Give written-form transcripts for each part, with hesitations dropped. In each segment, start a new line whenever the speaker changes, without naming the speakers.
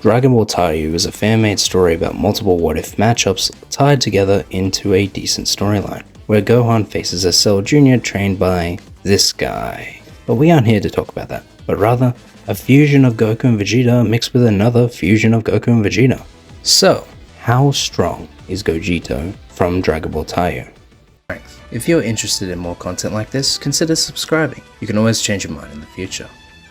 Dragon Ball Taiyou is a fan-made story about multiple what-if matchups tied together into a decent storyline, where Gohan faces a Cell Jr. trained by this guy. But we aren't here to talk about that, but rather a fusion of Goku and Vegeta mixed with another fusion of Goku and Vegeta. So, how strong is Gogito from Dragon Ball Taiyou? If you're interested in more content like this, consider subscribing. You can always change your mind in the future.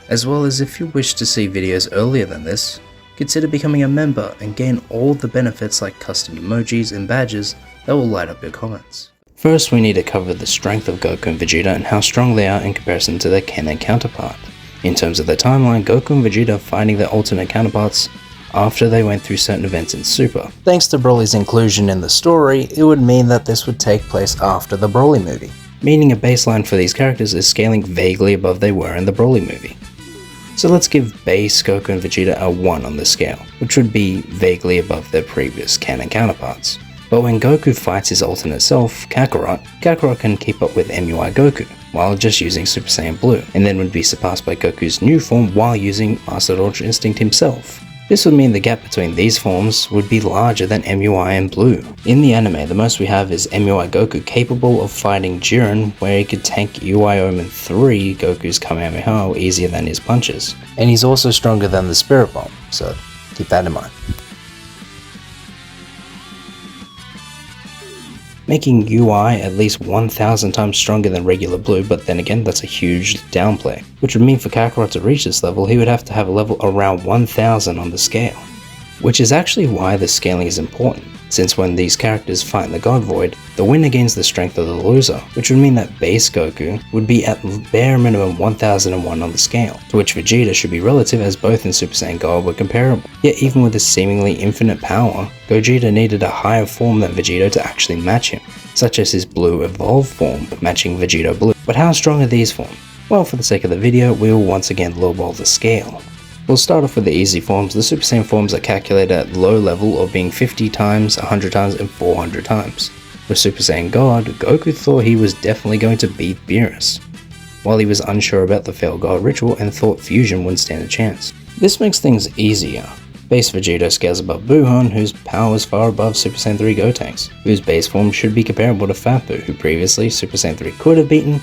As well as if you wish to see videos earlier than this, consider becoming a member and gain all the benefits like custom emojis and badges that will light up your comments. First, we need to cover the strength of Goku and Vegeta and how strong they are in comparison to their canon counterpart. In terms of the timeline, Goku and Vegeta finding their alternate counterparts after they went through certain events in Super. Thanks to Broly's inclusion in the story, it would mean that this would take place after the Broly movie, meaning a baseline for these characters is scaling vaguely above they were in the Broly movie. So let's give base Goku and Vegeta a 1 on the scale, which would be vaguely above their previous canon counterparts. But when Goku fights his alternate self, Kakarot can keep up with MUI Goku, while just using Super Saiyan Blue, and then would be surpassed by Goku's new form while using Master Ultra Instinct himself. This would mean the gap between these forms would be larger than MUI and Blue. In the anime, the most we have is MUI Goku capable of fighting Jiren, where he could tank UI Omen 3 Goku's Kamehameha easier than his punches. And he's also stronger than the Spirit Bomb, so keep that in mind. Making UI at least 1000 times stronger than regular Blue, but then again that's a huge downplay, which would mean for Kakarot to reach this level he would have to have a level around 1000 on the scale. Which is actually why the scaling is important, since when these characters fight in the God Void, the winner gains the strength of the loser, which would mean that base Goku would be at bare minimum 1001 on the scale, to which Vegeta should be relative as both in Super Saiyan God were comparable. Yet even with his seemingly infinite power, Gogeta needed a higher form than Vegito to actually match him, such as his Blue Evolved form matching Vegito Blue. But how strong are these forms? Well, for the sake of the video, we will once again lowball the scale. We'll start off with the easy forms. The Super Saiyan forms are calculated at low level of being 50 times, 100 times, and 400 times. For Super Saiyan God, Goku thought he was definitely going to beat Beerus, while he was unsure about the failed God ritual and thought fusion wouldn't stand a chance. This makes things easier. Base Vegeta scales above Gohan, whose power is far above Super Saiyan 3 Gotenks, whose base form should be comparable to Fat Buu, who previously Super Saiyan 3 could have beaten,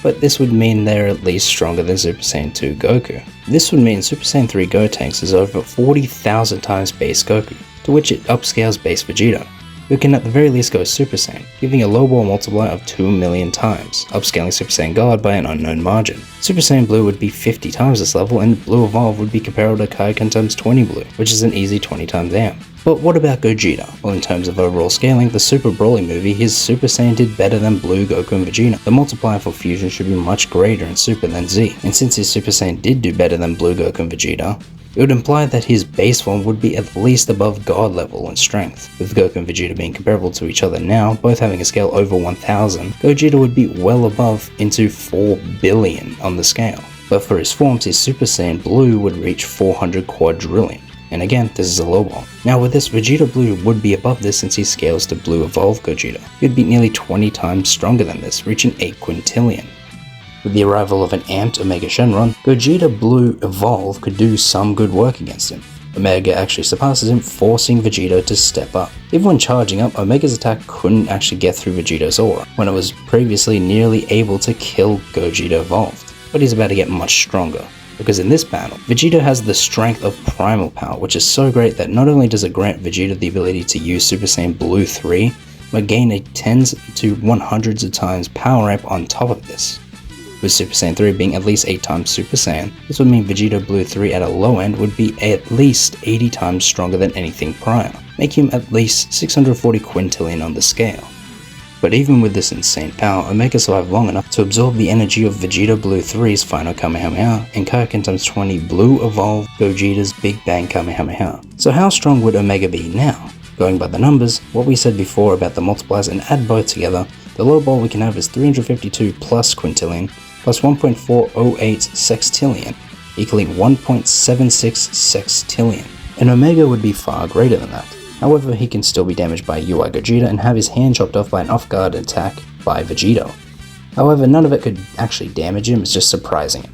but this would mean they're at least stronger than Super Saiyan 2 Goku. This would mean Super Saiyan 3 Gotenks is over 40,000 times base Goku, to which it upscales base Vegeta, who can at the very least go Super Saiyan, giving a low ball multiplier of 2 million times, upscaling Super Saiyan God by an unknown margin. Super Saiyan Blue would be 50 times this level, and Blue Evolve would be comparable to Kaioken times 20 Blue, which is an easy 20 times down. But what about Gogeta? Well, in terms of overall scaling, the Super Broly movie, his Super Saiyan did better than Blue, Goku, and Vegeta. The multiplier for fusion should be much greater in Super than Z, and since his Super Saiyan did do better than Blue, Goku, and Vegeta, it would imply that his base form would be at least above God level in strength. With Goku and Vegeta being comparable to each other now, both having a scale over 1000, Gogeta would be well above into 4 billion on the scale. But for his forms, his Super Saiyan Blue would reach 400 quadrillion. And again, this is a low ball. Now with this, Vegeta Blue would be above this since he scales to Blue Evolved Gogeta. He would be nearly 20 times stronger than this, reaching 8 quintillion. With the arrival of an amped Omega Shenron, Gogeta Blue Evolve could do some good work against him. Omega actually surpasses him, forcing Vegeta to step up. Even when charging up, Omega's attack couldn't actually get through Vegeta's aura, when it was previously nearly able to kill Gogeta Evolved. But he's about to get much stronger, because in this battle, Vegeta has the strength of Primal power, which is so great that not only does it grant Vegeta the ability to use Super Saiyan Blue 3, but gain a tens to 100s of times power up on top of this. With Super Saiyan 3 being at least 8 times Super Saiyan, this would mean Vegeta Blue 3 at a low end would be at least 80 times stronger than anything prior, making him at least 640 quintillion on the scale. But even with this insane power, Omega survived long enough to absorb the energy of Vegeta Blue 3's final Kamehameha and Kaioken times 20 Blue Evolved Gogeta's Big Bang Kamehameha. So how strong would Omega be now? Going by the numbers, what we said before about the multipliers and add both together, the low ball we can have is 352 plus quintillion plus 1.408 sextillion, equaling 1.76 sextillion. And Omega would be far greater than that. However, he can still be damaged by UI Gogeta and have his hand chopped off by an off-guard attack by Vegito. However, none of it could actually damage him, it's just surprising him.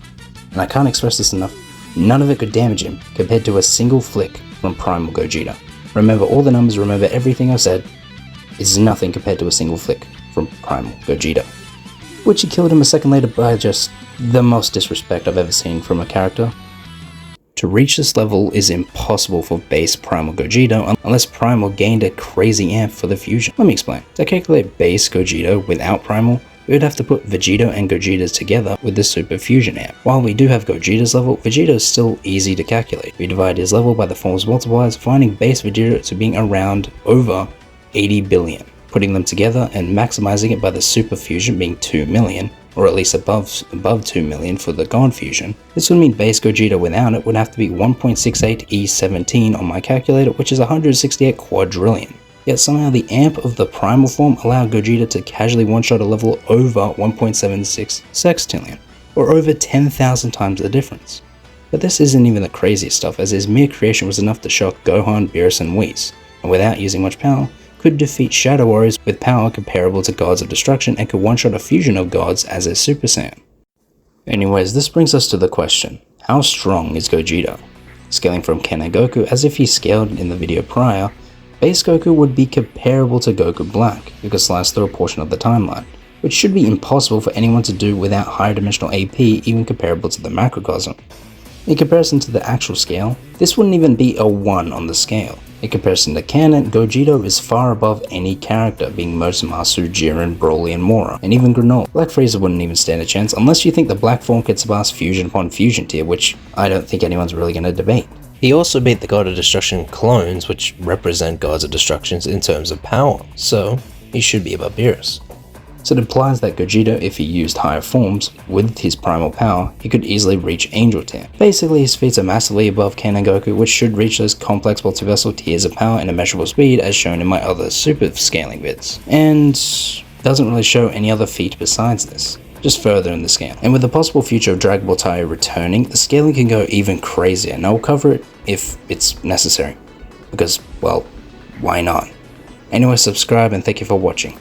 And I can't express this enough, none of it could damage him compared to a single flick from Primal Gogeta. Remember all the numbers, remember everything I said. It's nothing compared to a single flick from Primal Gogeta. Which he killed him a second later by just the most disrespect I've ever seen from a character. To reach this level is impossible for base Primal Gogeta unless Primal gained a crazy amp for the fusion. Let me explain. To calculate base Gogeta without Primal, we would have to put Vegito and Gogeta together with the Super Fusion amp. While we do have Gogeta's level, Vegito is still easy to calculate. We divide his level by the form's multipliers, finding base Vegito to being around over 80 billion. Putting them together and maximizing it by the Super Fusion being 2 million, or at least above 2 million for the Gohan fusion. This would mean base Gogeta without it would have to be 1.68 E17 on my calculator, which is 168 quadrillion. Yet somehow the amp of the Primal form allowed Gogeta to casually one-shot a level over 1.76 sextillion, or over 10,000 times the difference. But this isn't even the craziest stuff, as his mere creation was enough to shock Gohan, Beerus and Whis, and without using much power, could defeat Shadow Warriors with power comparable to Gods of Destruction and could one-shot a fusion of gods as a Super Saiyan. Anyways, this brings us to the question, how strong is Gogeta? Scaling from Ken and Goku as if he scaled in the video prior, base Goku would be comparable to Goku Black, who could slice through a portion of the timeline, which should be impossible for anyone to do without higher dimensional AP even comparable to the macrocosm. In comparison to the actual scale, this wouldn't even be a 1 on the scale. In comparison to canon, Gogito is far above any character, being Masu, Jiren, Broly, and Mora, and even Granola. Black Frieza wouldn't even stand a chance unless you think the Black form could surpass fusion upon fusion tier, which I don't think anyone's really going to debate.
He also beat the God of Destruction clones, which represent Gods of Destructions in terms of power, so he should be above Beerus.
So it implies that Gogeta, if he used higher forms with his primal power, he could easily reach Angel tier. Basically, his feats are massively above Ken and Goku, which should reach those complex multiversal tiers of power and immeasurable speed as shown in my other super scaling vids. And doesn't really show any other feat besides this, just further in the scale. And with the possible future of Dragon Ball Taiyou returning, the scaling can go even crazier, and I'll cover it if it's necessary. Because, well, why not? Anyway, subscribe and thank you for watching.